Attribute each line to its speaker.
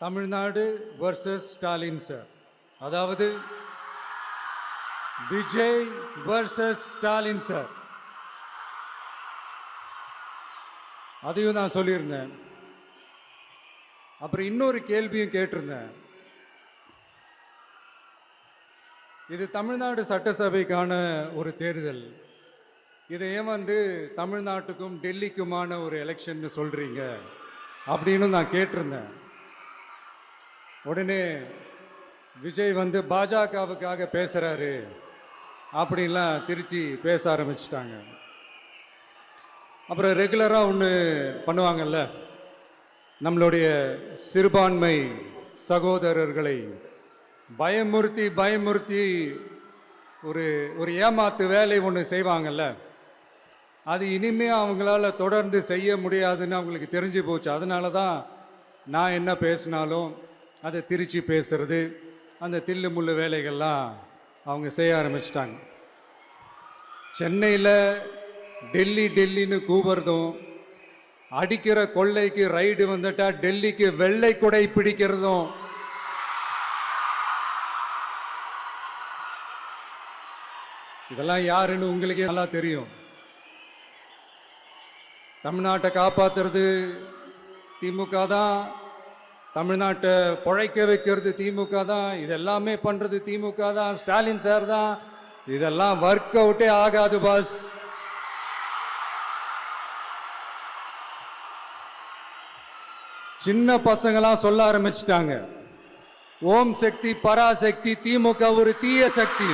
Speaker 1: Tamil Nadu versus Stalin sir. அதாவது Vijay versus Stalin sir. அதையும் நான் சொல்லியிருந்தேன். அப்புறம் இன்னொரு கேள்வியும் கேட்டிருந்தேன். இது தமிழ்நாடு சட்டசபைக்கான ஒரு தேர்தல். இதை ஏன் தமிழ்நாட்டுக்கும் டெல்லிக்குமான ஒரு எலெக்ஷன் சொல்றீங்க அப்படின்னு நான் கேட்டிருந்தேன். உடனே விஜய் பாஜகவுக்காக பேசுறாரு அப்படின்லாம் திருச்சி பேச ஆரம்பிச்சிட்டாங்க. அப்புறம் ரெகுலராக ஒன்று பண்ணுவாங்கல்ல, நம்மளுடைய சிறுபான்மை சகோதரர்களை பயமுறுத்தி பயமுறுத்தி ஒரு ஒரு ஏமாத்து வேலை ஒன்று செய்வாங்கல்ல, அது இனிமே அவங்களால தொடர்ந்து செய்ய முடியாதுன்னு அவங்களுக்கு தெரிஞ்சு போச்சு. அதனால தான் நான் என்ன பேசினாலும் அதை திருச்சி பேசுறது, அந்த தில்லு முள்ளு வேலைகள்லாம் அவங்க செய்ய ஆரம்பிச்சிட்டாங்க. சென்னையில் டெல்லி டெல்லின்னு கூவுறதும், அடிக்கிற கொள்ளைக்கு ரைடு வந்துட்டா டெல்லிக்கு வெள்ளை கொடை பிடிக்கிறதும், இதெல்லாம் யாருன்னு உங்களுக்கு நல்லா தெரியும். தமிழ்நாட்டை காப்பாற்றுறது திமுக தான், தமிழ்நாட்டை பிழைக்க வைக்கிறது திமுக தான், இதெல்லாமே பண்ணுறது திமுக தான், ஸ்டாலின் சார் தான். இதெல்லாம் ஒர்க் அவுட்டே ஆகாது பாஸ். சின்ன பசங்களாம் சொல்ல ஆரம்பிச்சிட்டாங்க, ஓம் சக்தி பராசக்தி, திமுக ஒரு தீய சக்தி.